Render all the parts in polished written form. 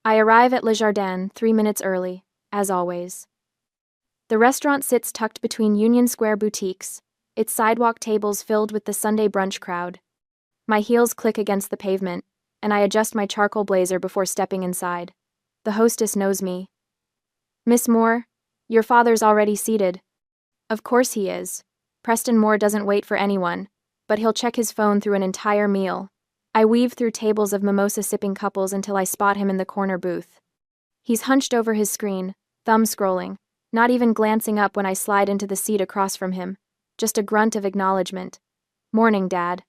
I arrive at Le Jardin 3 minutes early, as always. The restaurant sits tucked between Union Square boutiques, its sidewalk tables filled with the Sunday brunch crowd. My heels click against the pavement, and I adjust my charcoal blazer before stepping inside. The hostess knows me. "Miss Moore, your father's already seated." Of course he is. Preston Moore doesn't wait for anyone, but he'll check his phone through an entire meal. I weave through tables of mimosa-sipping couples until I spot him in the corner booth. He's hunched over his screen, thumb scrolling, not even glancing up when I slide into the seat across from him, just a grunt of acknowledgement. "Morning, Dad."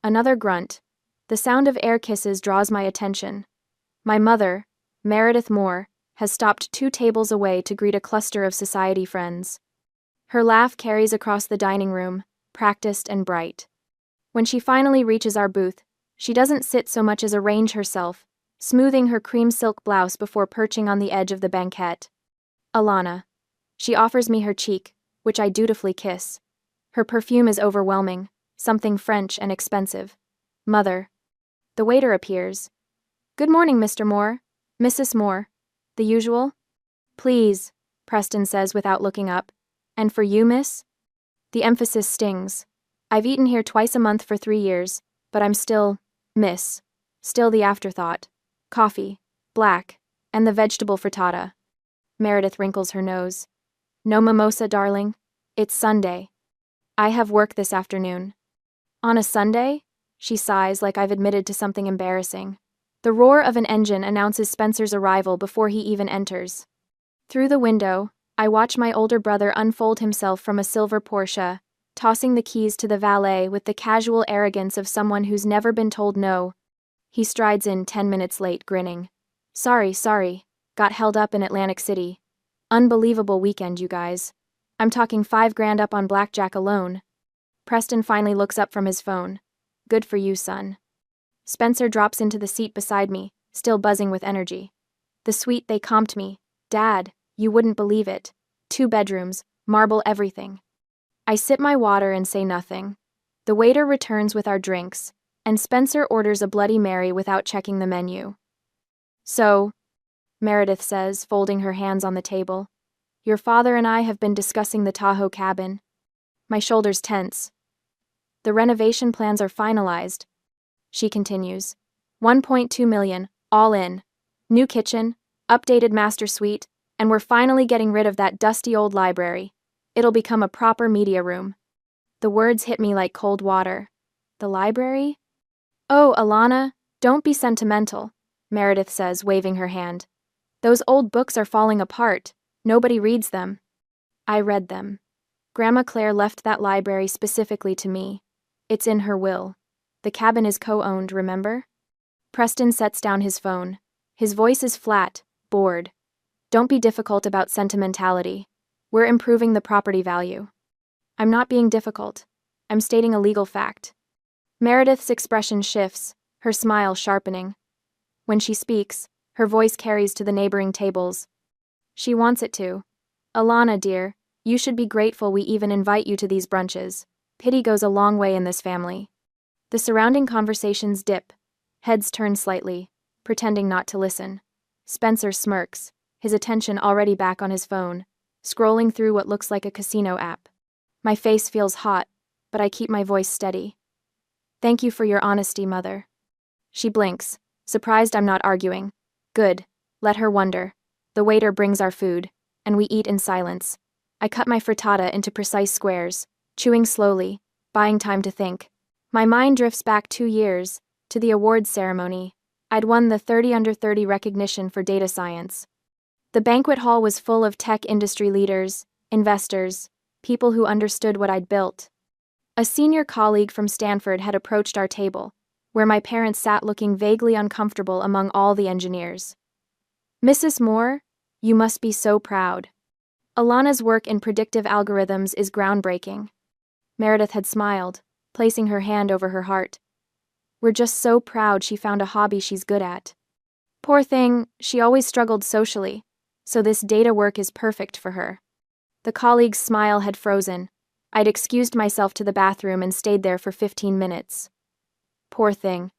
Another grunt. The sound of air kisses draws my attention. My mother, Meredith Moore, has stopped 2 tables away to greet a cluster of society friends. Her laugh carries across the dining room, practiced and bright. When she finally reaches our booth, she doesn't sit so much as arrange herself, smoothing her cream silk blouse before perching on the edge of the banquette. "Alana." She offers me her cheek, which I dutifully kiss. Her perfume is overwhelming, something French and expensive. "Mother." The waiter appears. "Good morning, Mr. Moore. Mrs. Moore." "The usual?" "Please," Preston says without looking up. "And for you, miss?" The emphasis stings. I've eaten here twice a month for 3 years, but I'm still, miss. Still the afterthought. Coffee, black, and the vegetable frittata. Meredith wrinkles her nose. "No mimosa, darling? It's Sunday. I have work this afternoon." "On a Sunday?" She sighs like I've admitted to something embarrassing. The roar of an engine announces Spencer's arrival before he even enters. Through the window, I watch my older brother unfold himself from a silver Porsche, tossing the keys to the valet with the casual arrogance of someone who's never been told no. He strides in 10 minutes late, grinning. Sorry. Got held up in Atlantic City. Unbelievable weekend, you guys. I'm talking $5,000 up on blackjack alone." Preston finally looks up from his phone. "Good for you, son." Spencer drops into the seat beside me, still buzzing with energy. "The suite they comped me. Dad, you wouldn't believe it. 2 bedrooms, marble everything." I sip my water and say nothing. The waiter returns with our drinks, and Spencer orders a Bloody Mary without checking the menu. "So," Meredith says, folding her hands on the table, "your father and I have been discussing the Tahoe cabin." My shoulders tense. "The renovation plans are finalized," she continues. 1.2 million, all in. New kitchen, updated master suite, and we're finally getting rid of that dusty old library. It'll become a proper media room." The words hit me like cold water. "The library?" "Oh, Alana, don't be sentimental," Meredith says, waving her hand. "Those old books are falling apart. Nobody reads them." I read them. Grandma Claire left that library specifically to me. It's in her will. The cabin is co-owned, remember? Preston sets down his phone. His voice is flat, bored. "Don't be difficult about sentimentality. We're improving the property value." "I'm not being difficult. I'm stating a legal fact." Meredith's expression shifts, her smile sharpening. When she speaks, her voice carries to the neighboring tables. "She wants it to. Alana, dear, you should be grateful we even invite you to these brunches. Pity goes a long way in this family." The surrounding conversations dip. Heads turn slightly, pretending not to listen. Spencer smirks, his attention already back on his phone, scrolling through what looks like a casino app. My face feels hot, but I keep my voice steady. "Thank you for your honesty, Mother." She blinks, surprised I'm not arguing. Good, let her wonder. The waiter brings our food, and we eat in silence. I cut my frittata into precise squares, chewing slowly, buying time to think. My mind drifts back 2 years, to the awards ceremony. I'd won the 30 under 30 recognition for data science. The banquet hall was full of tech industry leaders, investors, people who understood what I'd built. A senior colleague from Stanford had approached our table, where my parents sat looking vaguely uncomfortable among all the engineers. "Mrs. Moore, you must be so proud. Alana's work in predictive algorithms is groundbreaking." Meredith had smiled, placing her hand over her heart. "We're just so proud she found a hobby she's good at. Poor thing, she always struggled socially, so this data work is perfect for her." The colleague's smile had frozen. I'd excused myself to the bathroom and stayed there for 15 minutes. Poor thing.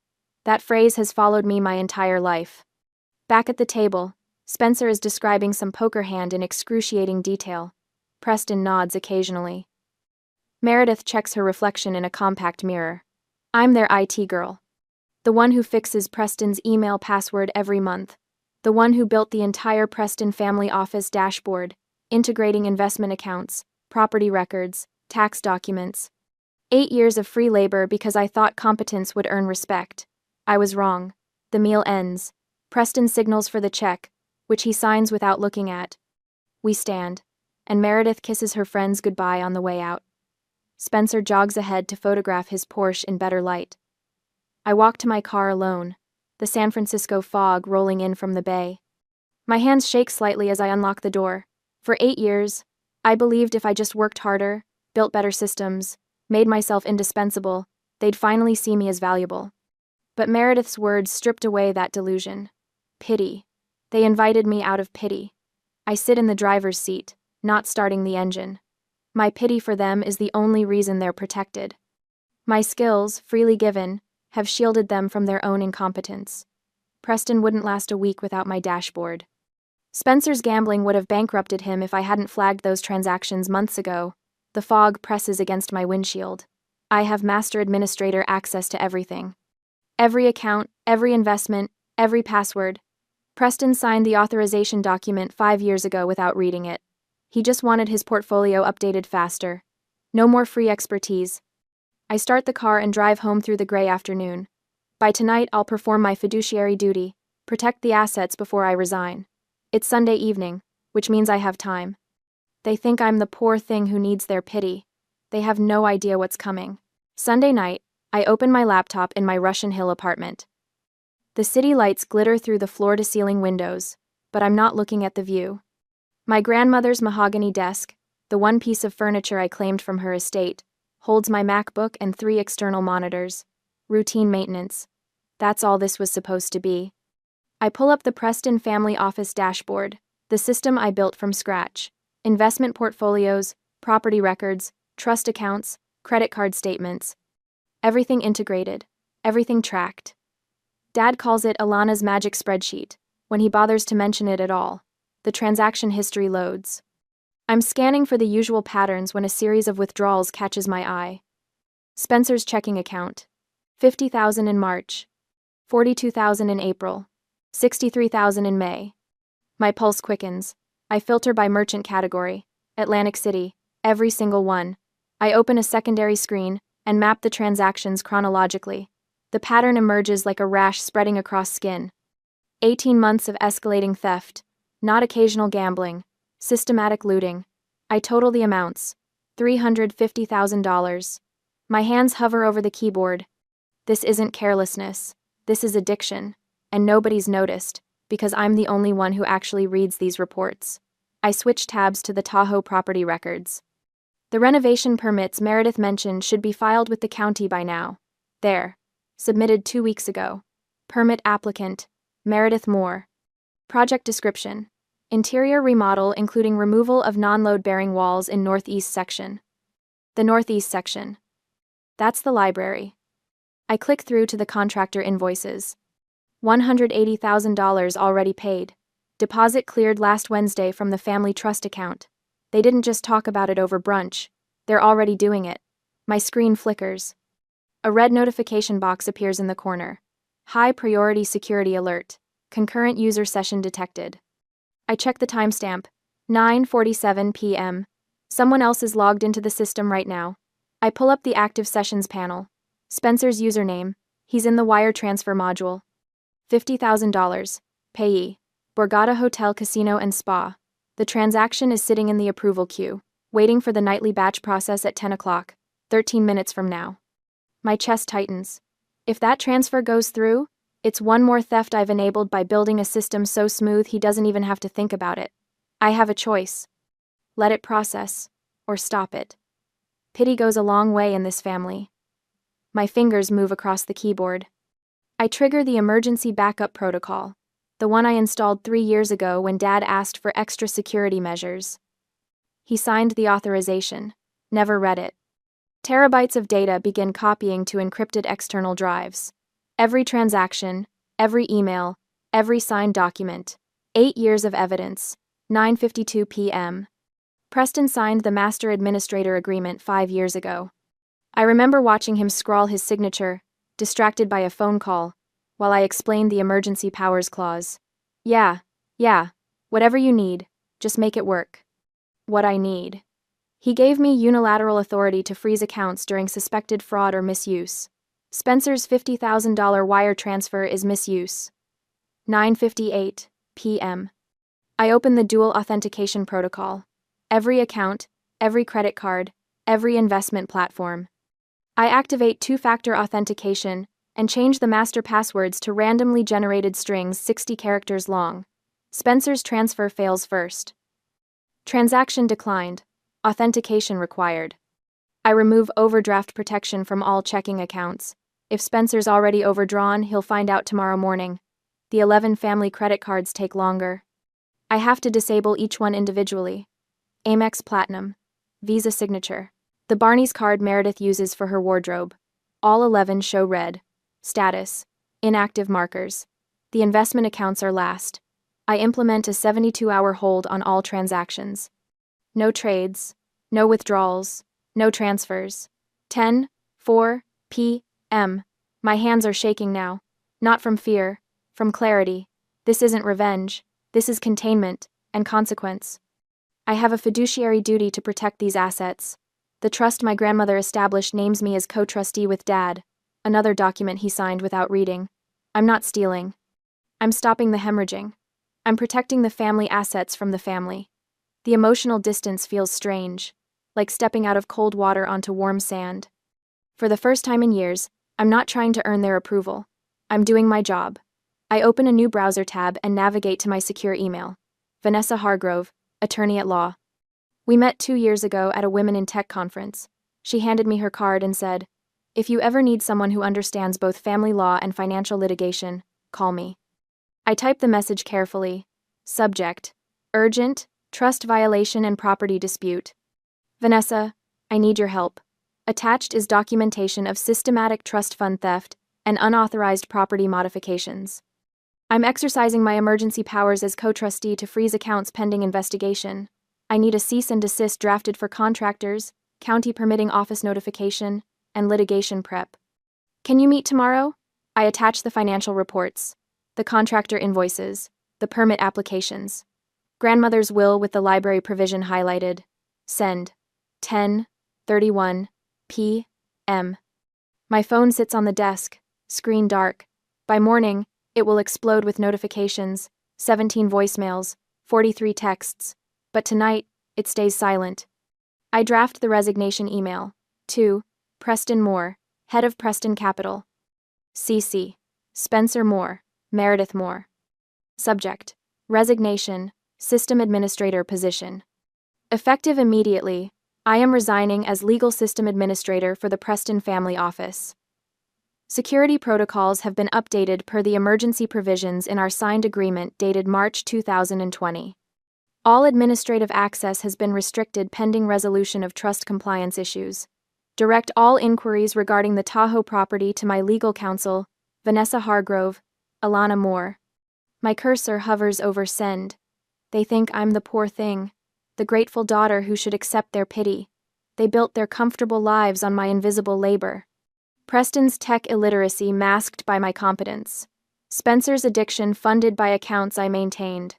That phrase has followed me my entire life. Back at the table, Spencer is describing some poker hand in excruciating detail. Preston nods occasionally. Meredith checks her reflection in a compact mirror. I'm their IT girl. The one who fixes Preston's email password every month. The one who built the entire Preston family office dashboard, integrating investment accounts, property records, tax documents. 8 years of free labor because I thought competence would earn respect. I was wrong. The meal ends. Preston signals for the check, which he signs without looking at. We stand, and Meredith kisses her friends goodbye on the way out. Spencer jogs ahead to photograph his Porsche in better light. I walk to my car alone, the San Francisco fog rolling in from the bay. My hands shake slightly as I unlock the door. For 8 years, I believed if I just worked harder, built better systems, made myself indispensable, they'd finally see me as valuable. But Meredith's words stripped away that delusion. Pity. They invited me out of pity. I sit in the driver's seat, not starting the engine. My pity for them is the only reason they're protected. My skills, freely given, have shielded them from their own incompetence. Preston wouldn't last a week without my dashboard. Spencer's gambling would have bankrupted him if I hadn't flagged those transactions months ago. The fog presses against my windshield. I have master administrator access to everything. Every account, every investment, every password. Preston signed the authorization document 5 years ago without reading it. He just wanted his portfolio updated faster. No more free expertise. I start the car and drive home through the gray afternoon. By tonight, I'll perform my fiduciary duty, protect the assets before I resign. It's Sunday evening, which means I have time. They think I'm the poor thing who needs their pity. They have no idea what's coming. Sunday night, I open my laptop in my Russian Hill apartment. The city lights glitter through the floor-to-ceiling windows, but I'm not looking at the view. My grandmother's mahogany desk, the one piece of furniture I claimed from her estate, holds my MacBook and 3 external monitors. Routine maintenance. That's all this was supposed to be. I pull up the Preston family office dashboard, the system I built from scratch. Investment portfolios, property records, trust accounts, credit card statements. Everything integrated, everything tracked. Dad calls it Alana's magic spreadsheet, when he bothers to mention it at all. The transaction history loads. I'm scanning for the usual patterns when a series of withdrawals catches my eye. Spencer's checking account. $50,000 in March. $42,000 in April. $63,000 in May. My pulse quickens. I filter by merchant category. Atlantic City. Every single one. I open a secondary screen and map the transactions chronologically. The pattern emerges like a rash spreading across skin. 18 months of escalating theft. Not occasional gambling. Systematic looting. I total the amounts. $350,000. My hands hover over the keyboard. This isn't carelessness. This is addiction. And nobody's noticed, because I'm the only one who actually reads these reports. I switch tabs to the Tahoe property records. The renovation permits Meredith mentioned should be filed with the county by now. There. Submitted 2 weeks ago. Permit applicant, Meredith Moore. Project description. Interior remodel including removal of non-load-bearing walls in northeast section. The northeast section. That's the library. I click through to the contractor invoices. $180,000 already paid. Deposit cleared last Wednesday from the family trust account. They didn't just talk about it over brunch. They're already doing it. My screen flickers. A red notification box appears in the corner. High priority security alert. Concurrent user session detected. I check the timestamp. 9:47 p.m. Someone else is logged into the system right now. I pull up the active sessions panel. Spencer's username. He's in the wire transfer module. $50,000. Payee. Borgata Hotel Casino and Spa. The transaction is sitting in the approval queue, waiting for the nightly batch process at 10 o'clock, 13 minutes from now. My chest tightens. If that transfer goes through, it's one more theft I've enabled by building a system so smooth he doesn't even have to think about it. I have a choice. Let it process, or stop it. Pity goes a long way in this family. My fingers move across the keyboard. I trigger the emergency backup protocol, the one I installed 3 years ago when Dad asked for extra security measures. He signed the authorization, never read it. Terabytes of data begin copying to encrypted external drives. Every transaction, every email, Every signed document. 8 years of evidence. 9:52 p.m. Preston signed the Master Administrator Agreement 5 years ago. I remember watching him scrawl his signature, distracted by a phone call, while I explained the Emergency Powers Clause. Yeah, whatever you need, just make it work. What I need. He gave me unilateral authority to freeze accounts during suspected fraud or misuse. Spencer's $50,000 wire transfer is misuse. 9:58 p.m. I open the dual authentication protocol. Every account, every credit card, every investment platform. I activate two-factor authentication and change the master passwords to randomly generated strings 60 characters long. Spencer's transfer fails first. Transaction declined. Authentication required. I remove overdraft protection from all checking accounts. If Spencer's already overdrawn, he'll find out tomorrow morning. The 11 family credit cards take longer. I have to disable each one individually. Amex Platinum. Visa signature. The Barney's card Meredith uses for her wardrobe. All 11 show red. Status. Inactive markers. The investment accounts are last. I implement a 72-hour hold on all transactions. No trades, no withdrawals, no transfers. 10:04 p.m. My hands are shaking now. Not from fear, from clarity. This isn't revenge. This is containment and consequence. I have a fiduciary duty to protect these assets. The trust my grandmother established names me as co-trustee with Dad. Another document he signed without reading. I'm not stealing. I'm stopping the hemorrhaging. I'm protecting the family assets from the family. The emotional distance feels strange, like stepping out of cold water onto warm sand. For the first time in years, I'm not trying to earn their approval. I'm doing my job. I open a new browser tab and navigate to my secure email. Vanessa Hargrove, attorney at law. We met 2 years ago at a Women in Tech conference. She handed me her card and said, "If you ever need someone who understands both family law and financial litigation, call me." I typed the message carefully. Subject: urgent, trust violation and property dispute. Vanessa, I need your help. Attached is documentation of systematic trust fund theft and unauthorized property modifications. I'm exercising my emergency powers as co-trustee to freeze accounts pending investigation. I need a cease and desist drafted for contractors, county permitting office notification, and litigation prep. Can you meet tomorrow? I attach the financial reports, the contractor invoices, the permit applications. Grandmother's will with the library provision highlighted. Send. 10:31 p.m. My phone sits on the desk, screen dark. By morning, it will explode with notifications, 17 voicemails, 43 texts. But tonight, it stays silent. I draft the resignation email. To Preston Moore, head of Preston Capital. CC. Spencer Moore, Meredith Moore. Subject: resignation, system administrator position. Effective immediately, I am resigning as legal system administrator for the Preston Family Office. Security protocols have been updated per the emergency provisions in our signed agreement dated March 2020. All administrative access has been restricted pending resolution of trust compliance issues. Direct all inquiries regarding the Tahoe property to my legal counsel, Vanessa Hargrove, Alana Moore. My cursor hovers over send. They think I'm the poor thing, the grateful daughter who should accept their pity. They built their comfortable lives on my invisible labor. Preston's tech illiteracy masked by my competence. Spencer's addiction funded by accounts I maintained.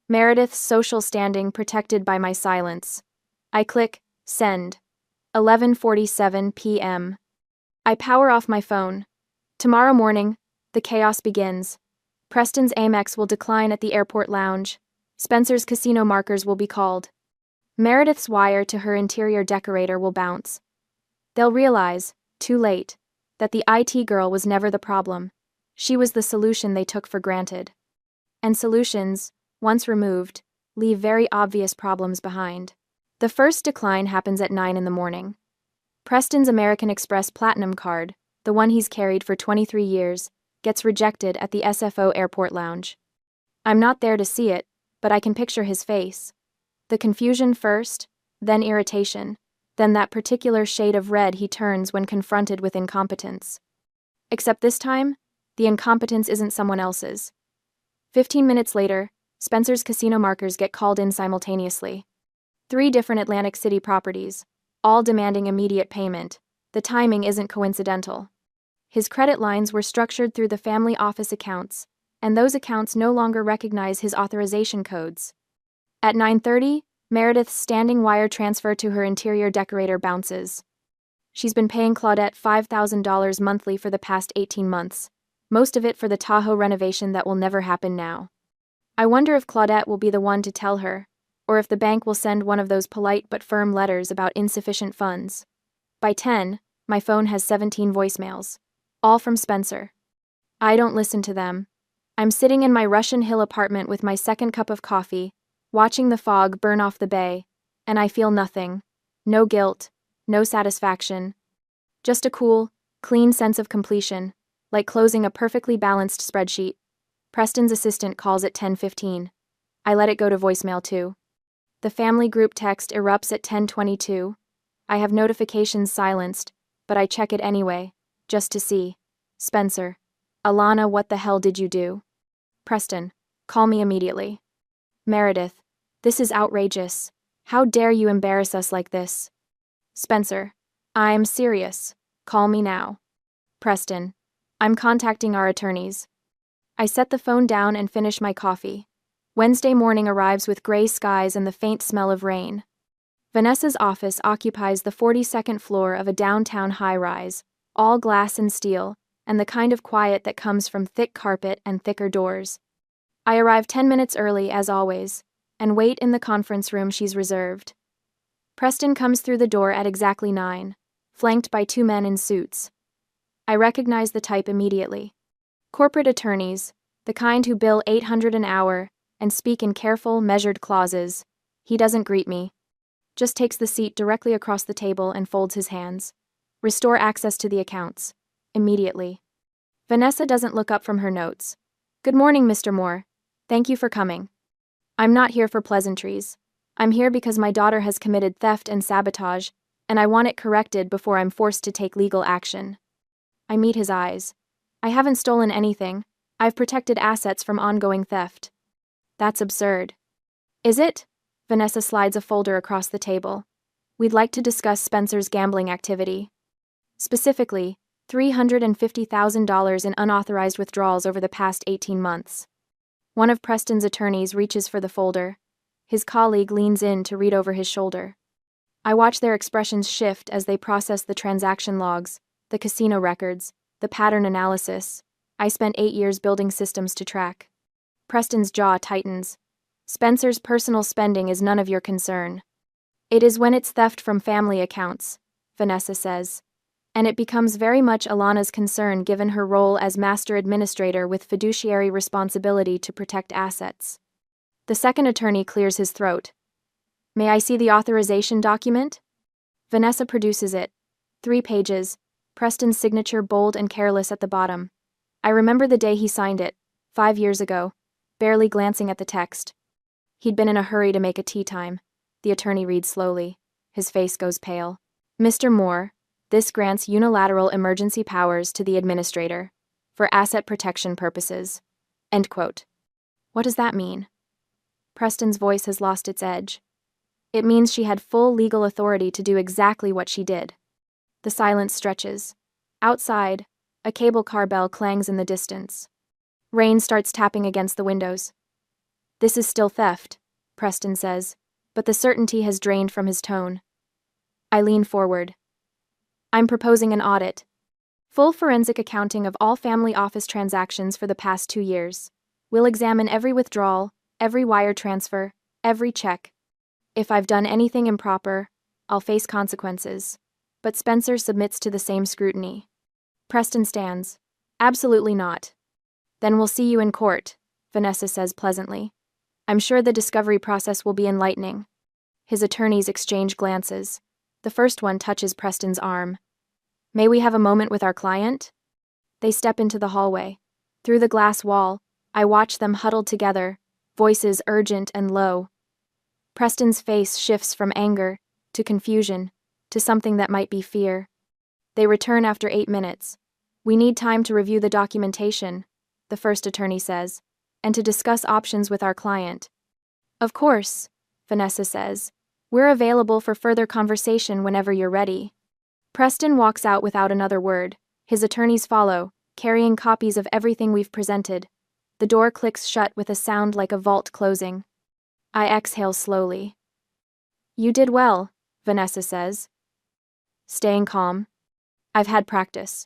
Meredith's social standing protected by my silence. I click send. 11:47 p.m. I power off my phone. Tomorrow morning, the chaos begins. Preston's Amex will decline at the airport lounge. Spencer's casino markers will be called. Meredith's wire to her interior decorator will bounce. They'll realize, too late, that the IT girl was never the problem. She was the solution they took for granted. And solutions, once removed, leave very obvious problems behind. The first decline happens at 9 in the morning. Preston's American Express Platinum card, the one he's carried for 23 years, gets rejected at the SFO airport lounge. I'm not there to see it, but I can picture his face. The confusion first, then irritation, then that particular shade of red he turns when confronted with incompetence. Except this time, the incompetence isn't someone else's. 15 minutes later, Spencer's casino markers get called in simultaneously. 3 different Atlantic City properties, all demanding immediate payment. The timing isn't coincidental. His credit lines were structured through the family office accounts, and those accounts no longer recognize his authorization codes. At 9:30, Meredith's standing wire transfer to her interior decorator bounces. She's been paying Claudette $5,000 monthly for the past 18 months, most of it for the Tahoe renovation that will never happen now. I wonder if Claudette will be the one to tell her, or if the bank will send one of those polite but firm letters about insufficient funds. By 10, my phone has 17 voicemails, all from Spencer. I don't listen to them. I'm sitting in my Russian Hill apartment with my second cup of coffee, watching the fog burn off the bay, and I feel nothing. No guilt, no satisfaction. Just a cool, clean sense of completion, like closing a perfectly balanced spreadsheet. Preston's assistant calls at 10:15. I let it go to voicemail too. The family group text erupts at 10:22. I have notifications silenced, but I check it anyway, just to see. Spencer. Alana, what the hell did you do? Preston. Call me immediately. Meredith. This is outrageous. How dare you embarrass us like this? Spencer. I'm serious. Call me now. Preston. I'm contacting our attorneys. I set the phone down and finish my coffee. Wednesday morning arrives with gray skies and the faint smell of rain. Vanessa's office occupies the 42nd floor of a downtown high-rise, all glass and steel, and the kind of quiet that comes from thick carpet and thicker doors. I arrive 10 minutes early, as always, and wait in the conference room she's reserved. Preston comes through the door at exactly 9, flanked by 2 men in suits. I recognize the type immediately. Corporate attorneys, the kind who bill $800 an hour and speak in careful, measured clauses. He doesn't greet me. Just takes the seat directly across the table and folds his hands. Restore access to the accounts. Immediately. Vanessa doesn't look up from her notes. Good morning, Mr. Moore. Thank you for coming. I'm not here for pleasantries. I'm here because my daughter has committed theft and sabotage, and I want it corrected before I'm forced to take legal action. I meet his eyes. I haven't stolen anything. I've protected assets from ongoing theft. That's absurd. Is it? Vanessa slides a folder across the table. We'd like to discuss Spencer's gambling activity. Specifically, $350,000 in unauthorized withdrawals over the past 18 months. One of Preston's attorneys reaches for the folder. His colleague leans in to read over his shoulder. I watch their expressions shift as they process the transaction logs, the casino records, the pattern analysis. I spent 8 years building systems to track. Preston's jaw tightens. Spencer's personal spending is none of your concern. It is when it's theft from family accounts, Vanessa says. And it becomes very much Alana's concern given her role as master administrator with fiduciary responsibility to protect assets. The second attorney clears his throat. May I see the authorization document? Vanessa produces it. 3 pages, Preston's signature bold and careless at the bottom. I remember the day he signed it, 5 years ago, barely glancing at the text. He'd been in a hurry to make a tea time. The attorney reads slowly. His face goes pale. Mr. Moore, this grants unilateral emergency powers to the administrator, for asset protection purposes. End quote. What does that mean? Preston's voice has lost its edge. It means she had full legal authority to do exactly what she did. The silence stretches. Outside, a cable car bell clangs in the distance. Rain starts tapping against the windows. This is still theft, Preston says, but the certainty has drained from his tone. I lean forward. I'm proposing an audit. Full forensic accounting of all family office transactions for the past 2 years. We'll examine every withdrawal, every wire transfer, every check. If I've done anything improper, I'll face consequences. But Spencer submits to the same scrutiny. Preston stands. Absolutely not. Then we'll see you in court, Vanessa says pleasantly. I'm sure the discovery process will be enlightening. His attorneys exchange glances. The first one touches Preston's arm. May we have a moment with our client? They step into the hallway. Through the glass wall, I watch them huddled together, voices urgent and low. Preston's face shifts from anger to confusion to something that might be fear. They return after 8 minutes. We need time to review the documentation, the first attorney says, and to discuss options with our client. Of course, Vanessa says. We're available for further conversation whenever you're ready. Preston walks out without another word. His attorneys follow, carrying copies of everything we've presented. The door clicks shut with a sound like a vault closing. I exhale slowly. You did well, Vanessa says. Staying calm. I've had practice.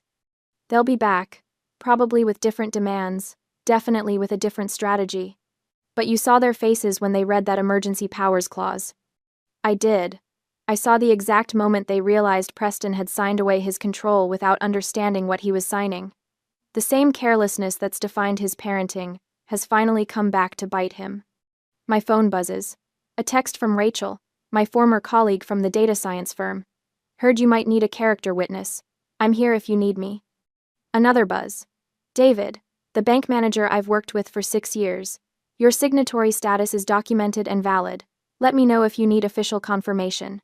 They'll be back, probably with different demands, definitely with a different strategy. But you saw their faces when they read that emergency powers clause. I did. I saw the exact moment they realized Preston had signed away his control without understanding what he was signing. The same carelessness that's defined his parenting has finally come back to bite him. My phone buzzes. A text from Rachel, my former colleague from the data science firm. Heard you might need a character witness. I'm here if you need me. Another buzz. David, the bank manager I've worked with for 6 years. Your signatory status is documented and valid. Let me know if you need official confirmation.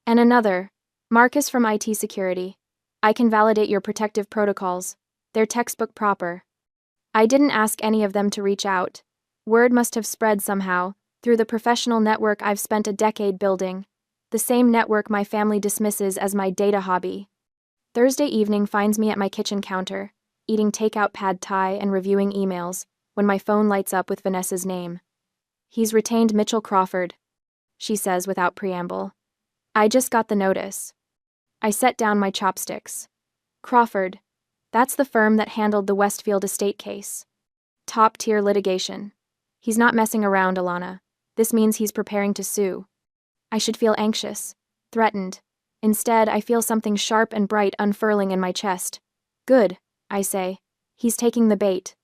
And another. Marcus from IT security. I can validate your protective protocols. They're textbook proper. I didn't ask any of them to reach out. Word must have spread somehow, through the professional network I've spent a decade building. The same network my family dismisses as my data hobby. Thursday evening finds me at my kitchen counter, eating takeout pad thai and reviewing emails, when my phone lights up with Vanessa's name. He's retained Mitchell Crawford, she says without preamble. I just got the notice. I set down my chopsticks. Crawford. That's the firm that handled the Westfield estate case. Top-tier litigation. He's not messing around, Alana. This means he's preparing to sue. I should feel anxious, threatened. Instead, I feel something sharp and bright unfurling in my chest. Good, I say. He's taking the bait.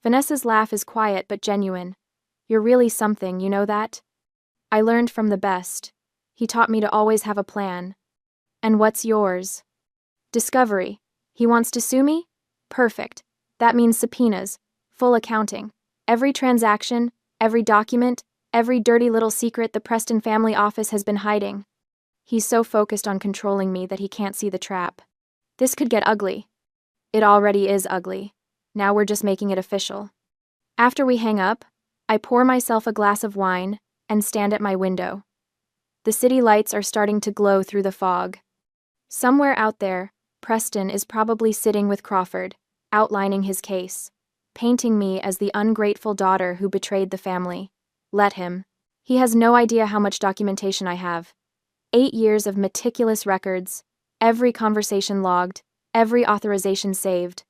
Vanessa's laugh is quiet but genuine. You're really something, you know that? I learned from the best. He taught me to always have a plan. And what's yours? Discovery. He wants to sue me? Perfect. That means subpoenas, full accounting. Every transaction, every document, every dirty little secret the Preston family office has been hiding. He's so focused on controlling me that he can't see the trap. This could get ugly. It already is ugly. Now we're just making it official. After we hang up, I pour myself a glass of wine and stand at my window. The city lights are starting to glow through the fog. Somewhere out there, Preston is probably sitting with Crawford, outlining his case, painting me as the ungrateful daughter who betrayed the family. Let him. He has no idea how much documentation I have. 8 years of meticulous records, every conversation logged, every authorization saved.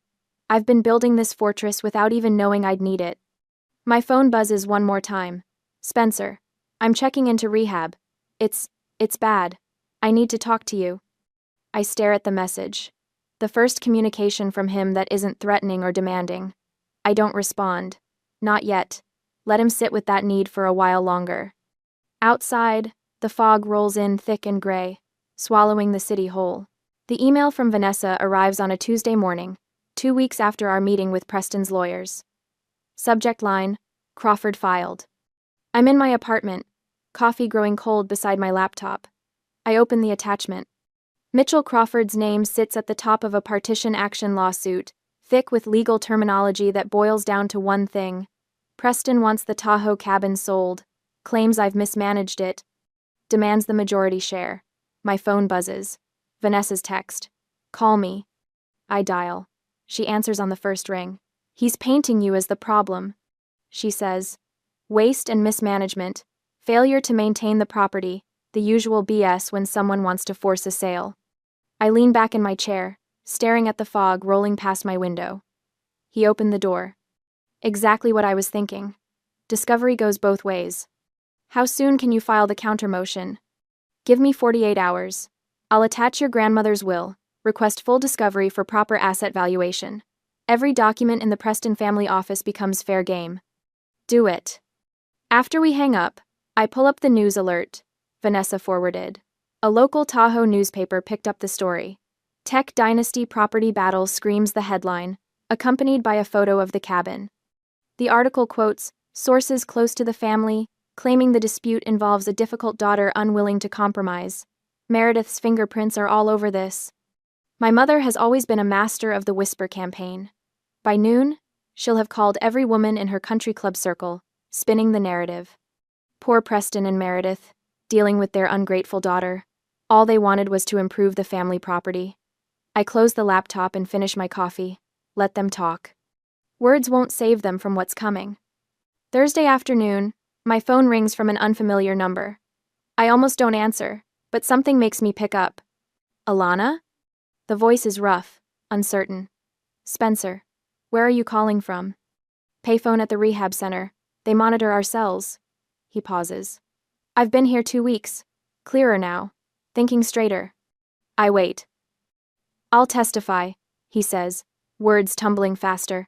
I've been building this fortress without even knowing I'd need it. My phone buzzes one more time. Spencer. I'm checking into rehab. It's bad. I need to talk to you. I stare at the message. The first communication from him that isn't threatening or demanding. I don't respond. Not yet. Let him sit with that need for a while longer. Outside, the fog rolls in thick and gray, swallowing the city whole. The email from Vanessa arrives on a Tuesday morning, 2 weeks after our meeting with Preston's lawyers. Subject line, Crawford filed. I'm in my apartment, coffee growing cold beside my laptop. I open the attachment. Mitchell Crawford's name sits at the top of a partition action lawsuit, thick with legal terminology that boils down to one thing. Preston wants the Tahoe cabin sold, claims I've mismanaged it, demands the majority share. My phone buzzes. Vanessa's text. Call me. I dial. She answers on the first ring. He's painting you as the problem, she says. Waste and mismanagement, failure to maintain the property, the usual BS when someone wants to force a sale. I lean back in my chair, staring at the fog rolling past my window. He opened the door. Exactly what I was thinking. Discovery goes both ways. How soon can you file the counter-motion? Give me 48 hours. I'll attach your grandmother's will, request full discovery for proper asset valuation. Every document in the Preston family office becomes fair game. Do it. After we hang up, I pull up the news alert. Vanessa forwarded. A local Tahoe newspaper picked up the story. Tech Dynasty property battle screams the headline, accompanied by a photo of the cabin. The article quotes sources close to the family, claiming the dispute involves a difficult daughter unwilling to compromise. Meredith's fingerprints are all over this. My mother has always been a master of the whisper campaign. By noon, She'll have called every woman in her country club circle, spinning the narrative. Poor Preston and Meredith, dealing with their ungrateful daughter. All they wanted was to improve the family property. I close the laptop and finish my coffee. Let them talk. Words won't save them from what's coming. Thursday afternoon, my phone rings from an unfamiliar number. I almost don't answer, but something makes me pick up. Alana? The voice is rough, uncertain. Spencer, where are you calling from? Payphone at the rehab center. They monitor our cells. He pauses. I've been here 2 weeks. Clearer now. Thinking straighter. I wait. I'll testify, he says, words tumbling faster.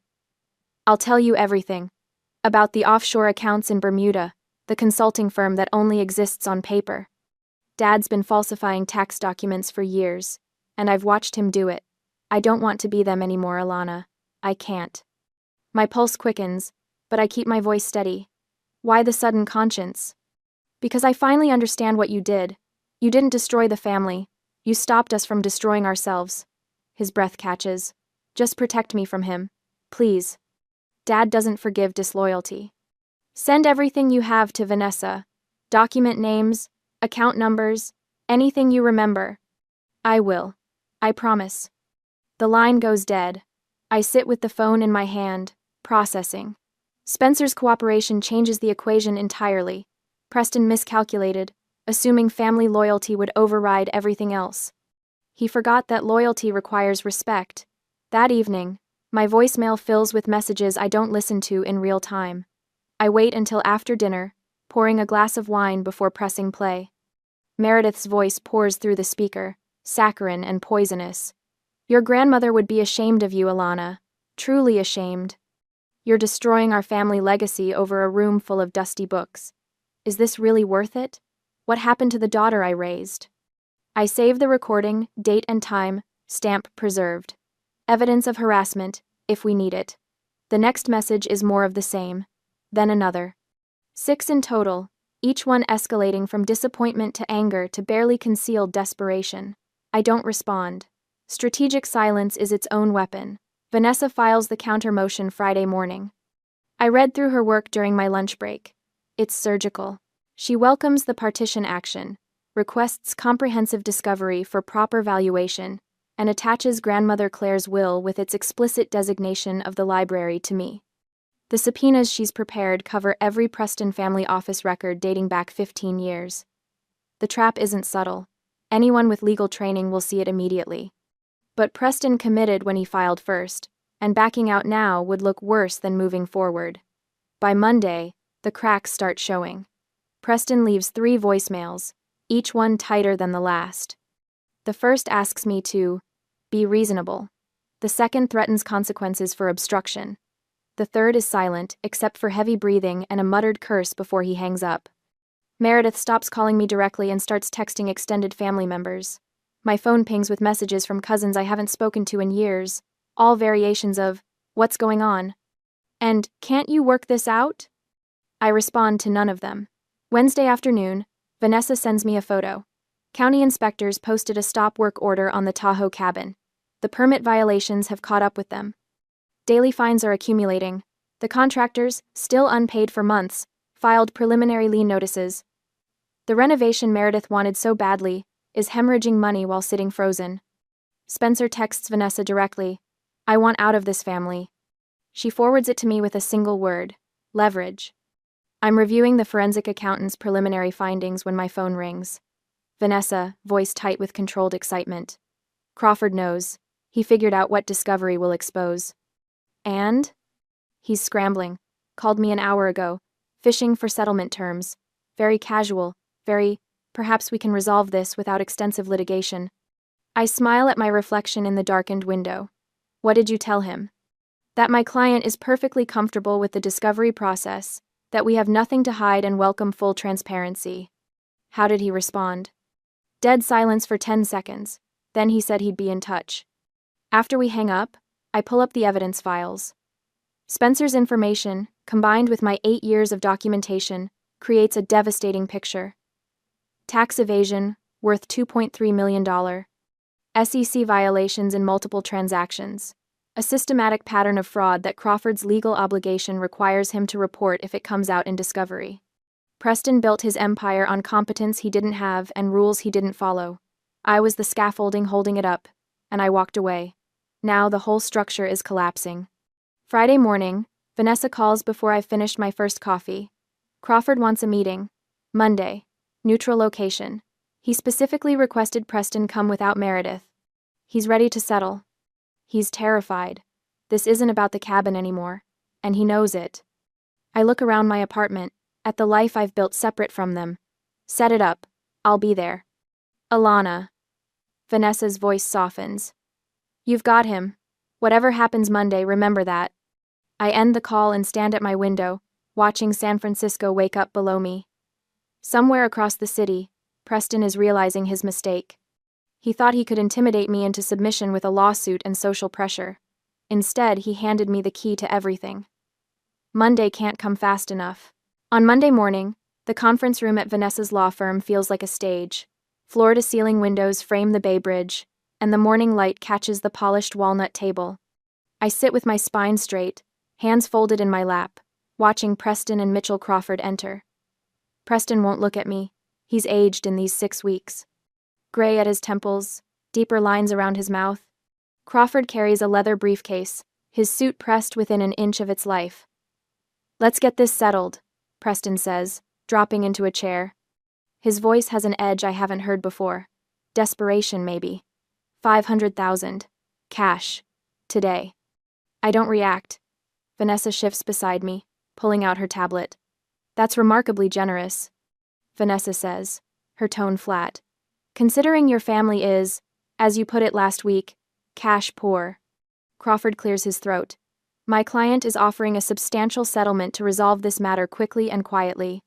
I'll tell you everything. About the offshore accounts in Bermuda, the consulting firm that only exists on paper. Dad's been falsifying tax documents for years, and I've watched him do it. I don't want to be them anymore, Alana. I can't. My pulse quickens, but I keep my voice steady. Why the sudden conscience? Because I finally understand what you did. You didn't destroy the family. You stopped us from destroying ourselves. His breath catches. Just protect me from him. Please. Dad doesn't forgive disloyalty. Send everything you have to Vanessa. Document names, account numbers, anything you remember. I will. I promise. The line goes dead. I sit with the phone in my hand, processing. Spencer's cooperation changes the equation entirely. Preston miscalculated, assuming family loyalty would override everything else. He forgot that loyalty requires respect. That evening, my voicemail fills with messages I don't listen to in real time. I wait until after dinner, pouring a glass of wine before pressing play. Meredith's voice pours through the speaker, saccharine and poisonous. Your grandmother would be ashamed of you, Alana. Truly ashamed. You're destroying our family legacy over a room full of dusty books. Is this really worth it? What happened to the daughter I raised? I save the recording, date and time, stamp preserved. Evidence of harassment, if we need it. The next message is more of the same. Then another. 6 in total, each one escalating from disappointment to anger to barely concealed desperation. I don't respond. Strategic silence is its own weapon. Vanessa files the counter motion Friday morning. I read through her work during my lunch break. It's surgical. She welcomes the partition action, requests comprehensive discovery for proper valuation, and attaches Grandmother Claire's will with its explicit designation of the library to me. The subpoenas she's prepared cover every Preston family office record dating back 15 years. The trap isn't subtle. Anyone with legal training will see it immediately. But Preston committed when he filed first, and backing out now would look worse than moving forward. By Monday, the cracks start showing. Preston leaves 3 voicemails, each one tighter than the last. The first asks me to be reasonable. The second threatens consequences for obstruction. The third is silent, except for heavy breathing and a muttered curse before he hangs up. Meredith stops calling me directly and starts texting extended family members. My phone pings with messages from cousins I haven't spoken to in years, all variations of, "What's going on?" and "Can't you work this out?" I respond to none of them. Wednesday afternoon, Vanessa sends me a photo. County inspectors posted a stop work order on the Tahoe cabin. The permit violations have caught up with them. Daily fines are accumulating. The contractors, still unpaid for months, filed preliminary lien notices. The renovation Meredith wanted so badly is hemorrhaging money while sitting frozen. Spencer texts Vanessa directly, "I want out of this family." She forwards it to me with a single word, leverage. I'm reviewing the forensic accountant's preliminary findings when my phone rings. Vanessa, voice tight with controlled excitement. Crawford knows. He figured out what discovery will expose. And? He's scrambling. Called me an hour ago, fishing for settlement terms. Very casual, very, perhaps we can resolve this without extensive litigation. I smile at my reflection in the darkened window. What did you tell him? That my client is perfectly comfortable with the discovery process, that we have nothing to hide and welcome full transparency. How did he respond? Dead silence for 10 seconds. Then he said he'd be in touch. After we hang up, I pull up the evidence files. Spencer's information, combined with my 8 years of documentation, creates a devastating picture. Tax evasion, worth $2.3 million. SEC violations in multiple transactions. A systematic pattern of fraud that Crawford's legal obligation requires him to report if it comes out in discovery. Preston built his empire on competence he didn't have and rules he didn't follow. I was the scaffolding holding it up, and I walked away. Now the whole structure is collapsing. Friday morning, Vanessa calls before I've finished my first coffee. Crawford wants a meeting. Monday. Neutral location. He specifically requested Preston come without Meredith. He's ready to settle. He's terrified. This isn't about the cabin anymore, and he knows it. I look around my apartment, at the life I've built separate from them. Set it up. I'll be there. Alana. Vanessa's voice softens. You've got him. Whatever happens Monday, remember that. I end the call and stand at my window, watching San Francisco wake up below me. Somewhere across the city, Preston is realizing his mistake. He thought he could intimidate me into submission with a lawsuit and social pressure. Instead, he handed me the key to everything. Monday can't come fast enough. On Monday morning, the conference room at Vanessa's law firm feels like a stage. Floor-to-ceiling windows frame the Bay Bridge, and the morning light catches the polished walnut table. I sit with my spine straight, hands folded in my lap, watching Preston and Mitchell Crawford enter. Preston won't look at me. He's aged in these 6 weeks. Gray at his temples, deeper lines around his mouth. Crawford carries a leather briefcase, his suit pressed within an inch of its life. Let's get this settled, Preston says, dropping into a chair. His voice has an edge I haven't heard before. Desperation, maybe. 500,000. Cash. Today. I don't react. Vanessa shifts beside me, pulling out her tablet. That's remarkably generous, Vanessa says, her tone flat. Considering your family is, as you put it last week, cash poor. Crawford clears his throat. My client is offering a substantial settlement to resolve this matter quickly and quietly.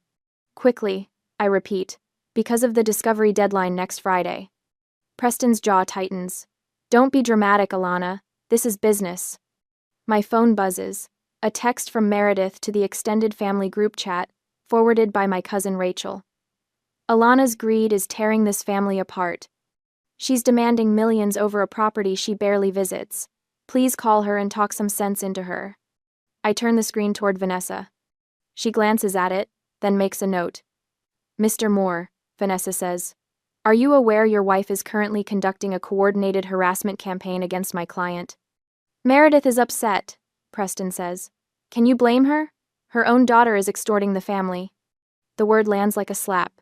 Quickly, I repeat, because of the discovery deadline next Friday. Preston's jaw tightens. Don't be dramatic, Alana. This is business. My phone buzzes. A text from Meredith to the extended family group chat, forwarded by my cousin Rachel. Alana's greed is tearing this family apart. She's demanding millions over a property she barely visits. Please call her and talk some sense into her. I turn the screen toward Vanessa. She glances at it, then makes a note. Mr. Moore, Vanessa says, are you aware your wife is currently conducting a coordinated harassment campaign against my client? Meredith is upset, Preston says. Can you blame her? Her own daughter is extorting the family. The word lands like a slap.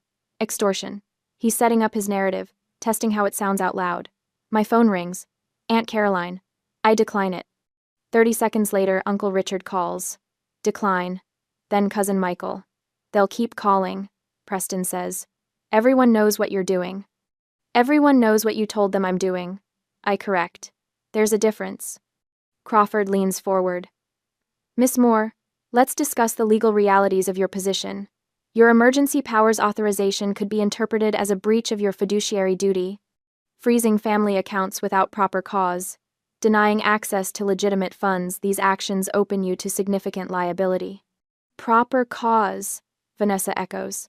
Extortion. He's setting up his narrative, testing how it sounds out loud. My phone rings. Aunt Caroline. I decline it. 30 seconds later, Uncle Richard calls. Decline. Then Cousin Michael. They'll keep calling, Preston says. Everyone knows what you're doing. Everyone knows what you told them I'm doing. I correct. There's a difference. Crawford leans forward. Miss Moore, let's discuss the legal realities of your position. Your emergency powers authorization could be interpreted as a breach of your fiduciary duty, freezing family accounts without proper cause, denying access to legitimate funds. These actions open you to significant liability. Proper cause, Vanessa echoes.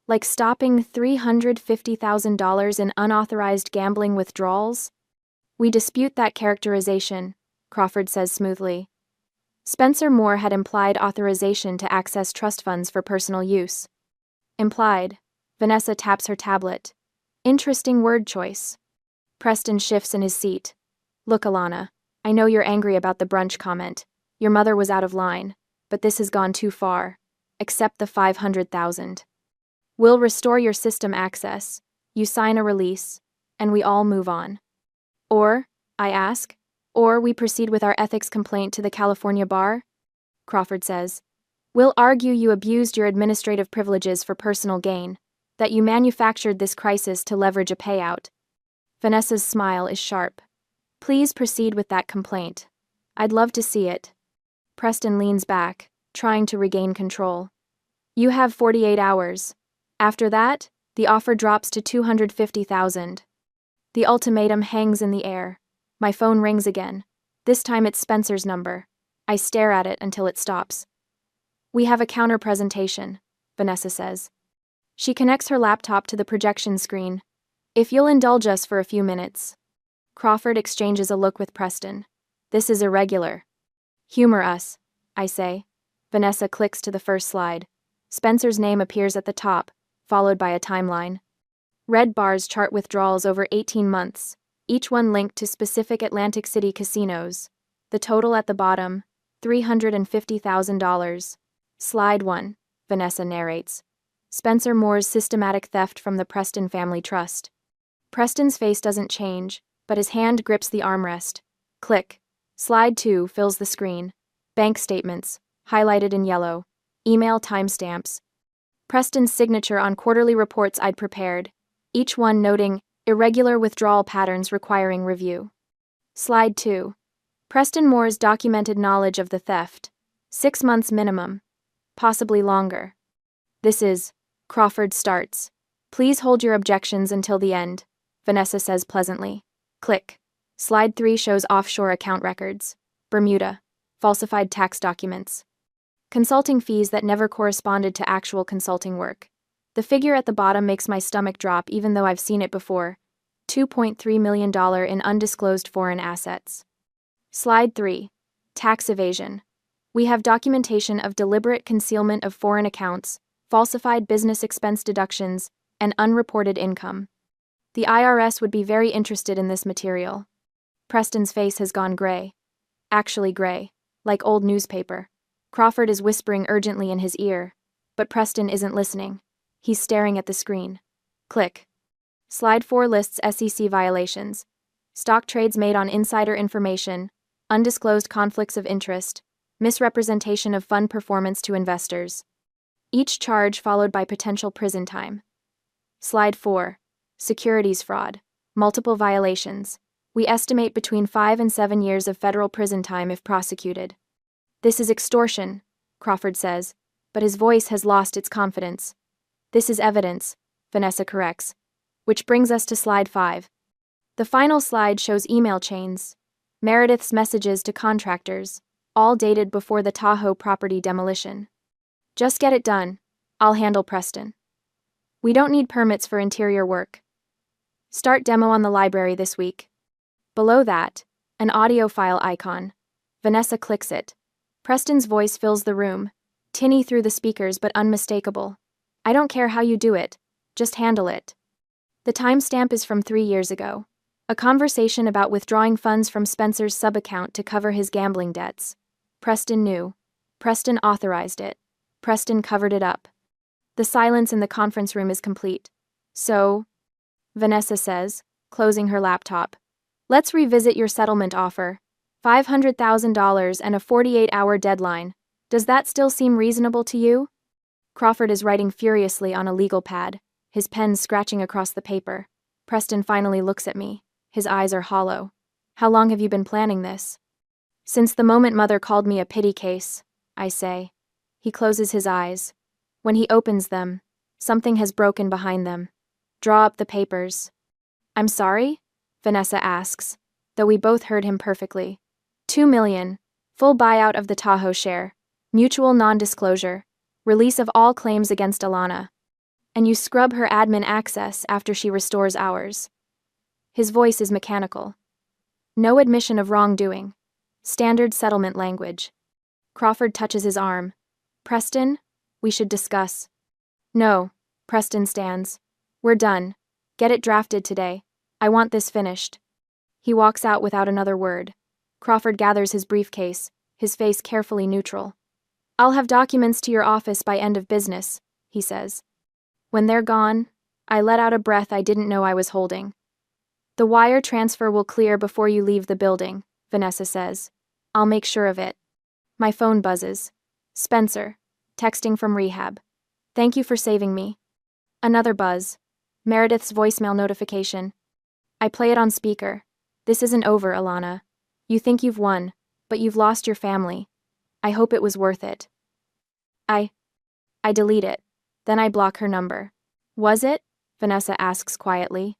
Like stopping $350,000 in unauthorized gambling withdrawals? We dispute that characterization, Crawford says smoothly. Spencer Moore had implied authorization to access trust funds for personal use. Implied. Vanessa taps her tablet. Interesting word choice. Preston shifts in his seat. Look, Alana, I know you're angry about the brunch comment. Your mother was out of line, but this has gone too far. Accept the 500,000. We'll restore your system access. You sign a release, and we all move on. Or, I ask, or we proceed with our ethics complaint to the California bar? Crawford says. We'll argue you abused your administrative privileges for personal gain, that you manufactured this crisis to leverage a payout. Vanessa's smile is sharp. Please proceed with that complaint. I'd love to see it. Preston leans back, trying to regain control. You have 48 hours. After that, the offer drops to 250,000. The ultimatum hangs in the air. My phone rings again. This time it's Spencer's number. I stare at it until it stops. We have a counter-presentation, Vanessa says. She connects her laptop to the projection screen. If you'll indulge us for a few minutes. Crawford exchanges a look with Preston. This is irregular. Humor us, I say. Vanessa clicks to the first slide. Spencer's name appears at the top, followed by a timeline. Red bars chart withdrawals over 18 months, each one linked to specific Atlantic City casinos. The total at the bottom, $350,000. Slide 1, Vanessa narrates. Spencer Moore's systematic theft from the Preston Family Trust. Preston's face doesn't change, but his hand grips the armrest. Click. Slide 2 fills the screen. Bank statements, highlighted in yellow. Email timestamps. Preston's signature on quarterly reports I'd prepared, each one noting irregular withdrawal patterns requiring review. Slide 2. Preston Moore's documented knowledge of the theft. 6 months minimum. Possibly longer. This is. Crawford starts. Please hold your objections until the end, Vanessa says pleasantly. Click. Slide 3 shows offshore account records. Bermuda. Falsified tax documents. Consulting fees that never corresponded to actual consulting work. The figure at the bottom makes my stomach drop even though I've seen it before. $2.3 million in undisclosed foreign assets. Slide 3. Tax evasion. We have documentation of deliberate concealment of foreign accounts, falsified business expense deductions, and unreported income. The IRS would be very interested in this material. Preston's face has gone gray. Actually gray, like old newspaper. Crawford is whispering urgently in his ear, but Preston isn't listening. He's staring at the screen. Click. Slide 4 lists SEC violations. Stock trades made on insider information, undisclosed conflicts of interest, misrepresentation of fund performance to investors. Each charge followed by potential prison time. Slide 4. Securities fraud. Multiple violations. We estimate between 5 and 7 years of federal prison time if prosecuted. This is extortion, Crawford says, but his voice has lost its confidence. This is evidence, Vanessa corrects. Which brings us to slide 5. The final slide shows email chains. Meredith's messages to contractors, all dated before the Tahoe property demolition. Just get it done. I'll handle Preston. We don't need permits for interior work. Start demo on the library this week. Below that, an audio file icon. Vanessa clicks it. Preston's voice fills the room, tinny through the speakers but unmistakable. I don't care how you do it, just handle it. The timestamp is from 3 years ago. A conversation about withdrawing funds from Spencer's sub-account to cover his gambling debts. Preston knew. Preston authorized it. Preston covered it up. The silence in the conference room is complete. So, Vanessa says, closing her laptop. Let's revisit your settlement offer. $500,000 and a 48-hour deadline. Does that still seem reasonable to you? Crawford is writing furiously on a legal pad, his pen scratching across the paper. Preston finally looks at me. His eyes are hollow. How long have you been planning this? Since the moment Mother called me a pity case, I say. He closes his eyes. When he opens them, something has broken behind them. Draw up the papers. I'm sorry? Vanessa asks, though we both heard him perfectly. $2 million, full buyout of the Tahoe share, mutual non-disclosure, release of all claims against Alana. And you scrub her admin access after she restores ours. His voice is mechanical. No admission of wrongdoing. Standard settlement language. Crawford touches his arm. Preston, we should discuss. No, Preston stands. We're done. Get it drafted today. I want this finished. He walks out without another word. Crawford gathers his briefcase, his face carefully neutral. I'll have documents to your office by end of business, he says. When they're gone, I let out a breath I didn't know I was holding. The wire transfer will clear before you leave the building, Vanessa says. I'll make sure of it. My phone buzzes. Spencer, texting from rehab. Thank you for saving me. Another buzz. Meredith's voicemail notification. I play it on speaker. This isn't over, Alana. You think you've won, but you've lost your family. I hope it was worth it. I delete it. Then I block her number. Was it? Vanessa asks quietly.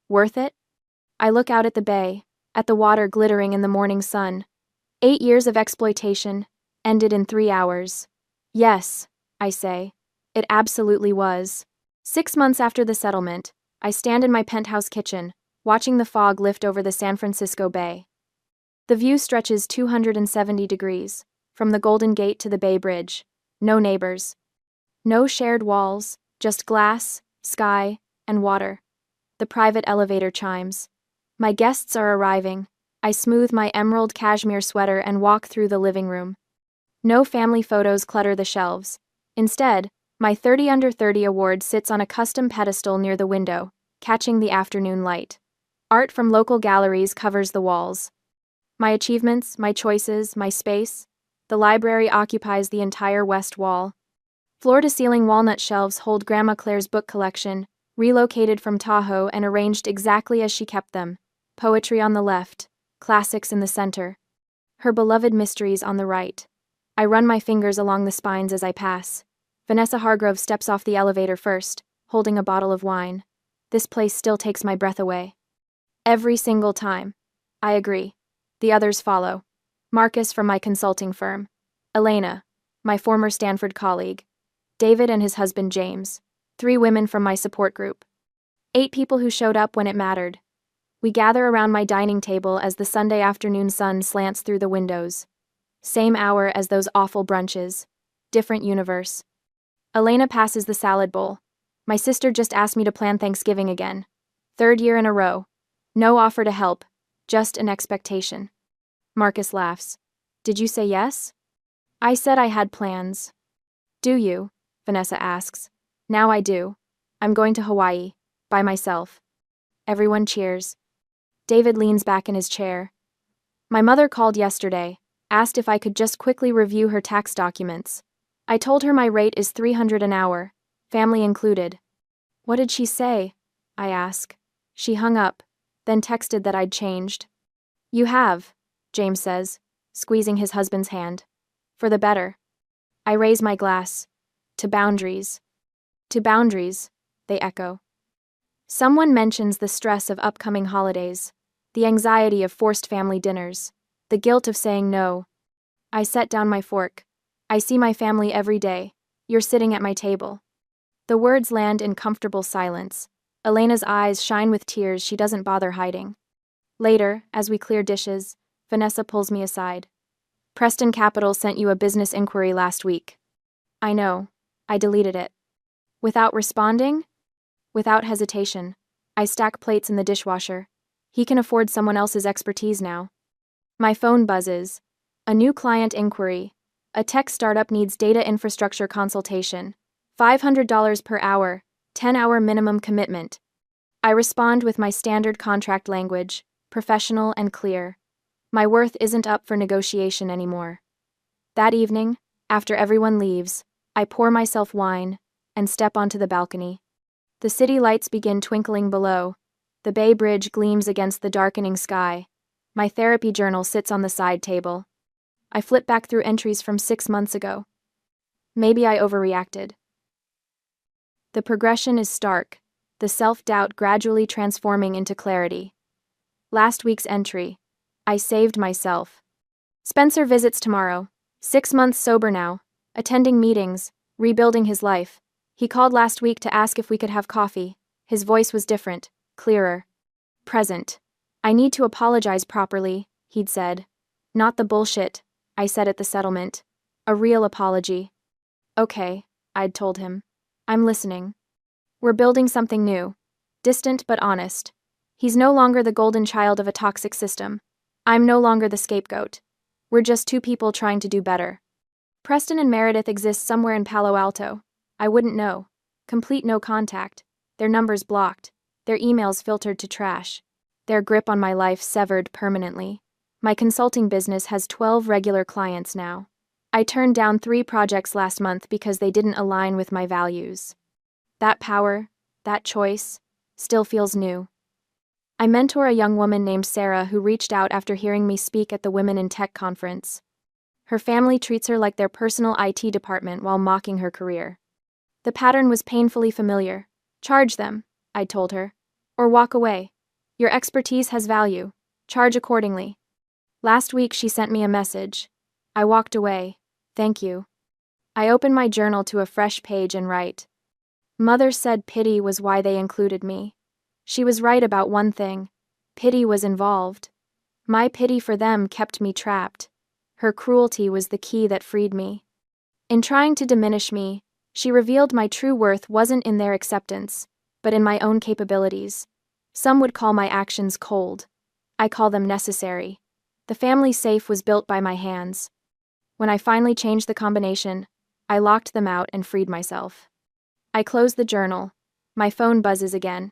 Worth it? I look out at the bay, at the water glittering in the morning sun. 8 years of exploitation, ended in 3 hours. Yes, I say. It absolutely was. 6 months after the settlement, I stand in my penthouse kitchen, watching the fog lift over the San Francisco Bay. The view stretches 270 degrees, from the Golden Gate to the Bay Bridge. No neighbors. No shared walls, just glass, sky, and water. The private elevator chimes. My guests are arriving. I smooth my emerald cashmere sweater and walk through the living room. No family photos clutter the shelves. Instead, my 30 Under 30 award sits on a custom pedestal near the window, catching the afternoon light. Art from local galleries covers the walls. My achievements, my choices, my space. The library occupies the entire west wall. Floor-to-ceiling walnut shelves hold Grandma Claire's book collection, relocated from Tahoe and arranged exactly as she kept them. Poetry on the left, classics in the center. Her beloved mysteries on the right. I run my fingers along the spines as I pass. Vanessa Hargrove steps off the elevator first, holding a bottle of wine. This place still takes my breath away. Every single time. I agree. The others follow. Marcus from my consulting firm. Elena, my former Stanford colleague. David and his husband James. 3 women from my support group. 8 people who showed up when it mattered. We gather around my dining table as the Sunday afternoon sun slants through the windows. Same hour as those awful brunches. Different universe. Elena passes the salad bowl. My sister just asked me to plan Thanksgiving again. 3rd year in a row. No offer to help, just an expectation. Marcus laughs. Did you say yes? I said I had plans. Do you? Vanessa asks. Now I do. I'm going to Hawaii, by myself. Everyone cheers. David leans back in his chair. My mother called yesterday, asked if I could just quickly review her tax documents. I told her my rate is $300 an hour, family included. What did she say? I ask. She hung up, then texted that I'd changed. You have, James says, squeezing his husband's hand. For the better. I raise my glass. To boundaries. To boundaries, they echo. Someone mentions the stress of upcoming holidays, the anxiety of forced family dinners, the guilt of saying no. I set down my fork. I see my family every day. You're sitting at my table. The words land in comfortable silence. Elena's eyes shine with tears she doesn't bother hiding. Later, as we clear dishes, Vanessa pulls me aside. Preston Capital sent you a business inquiry last week. I know. I deleted it. Without responding? Without hesitation. I stack plates in the dishwasher. He can afford someone else's expertise now. My phone buzzes. A new client inquiry. A tech startup needs data infrastructure consultation. $500 per hour, 10-hour minimum commitment. I respond with my standard contract language, professional and clear. My worth isn't up for negotiation anymore. That evening, after everyone leaves, I pour myself wine and step onto the balcony. The city lights begin twinkling below. The Bay Bridge gleams against the darkening sky. My therapy journal sits on the side table. I flip back through entries from 6 months ago. Maybe I overreacted. The progression is stark, the self-doubt gradually transforming into clarity. Last week's entry. I saved myself. Spencer visits tomorrow. 6 months sober now. Attending meetings, rebuilding his life. He called last week to ask if we could have coffee. His voice was different, clearer. Present. I need to apologize properly, he'd said. Not the bullshit, I said at the settlement. A real apology. Okay, I'd told him. I'm listening. We're building something new. Distant but honest. He's no longer the golden child of a toxic system. I'm no longer the scapegoat. We're just 2 people trying to do better. Preston and Meredith exist somewhere in Palo Alto. I wouldn't know. Complete no contact. Their numbers blocked. Their emails filtered to trash. Their grip on my life severed permanently. My consulting business has 12 regular clients now. I turned down 3 projects last month because they didn't align with my values. That power, that choice, still feels new. I mentor a young woman named Sarah who reached out after hearing me speak at the Women in Tech conference. Her family treats her like their personal IT department while mocking her career. The pattern was painfully familiar. Charge them, I told her. Or walk away. Your expertise has value. Charge accordingly. Last week she sent me a message. I walked away. Thank you. I open my journal to a fresh page and write. Mother said pity was why they included me. She was right about one thing. Pity was involved. My pity for them kept me trapped. Her cruelty was the key that freed me. In trying to diminish me, she revealed my true worth wasn't in their acceptance, but in my own capabilities. Some would call my actions cold. I call them necessary. The family safe was built by my hands. When I finally changed the combination, I locked them out and freed myself. I close the journal. My phone buzzes again.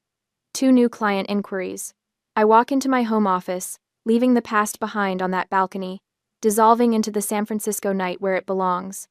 2 new client inquiries. I walk into my home office, leaving the past behind on that balcony, dissolving into the San Francisco night where it belongs.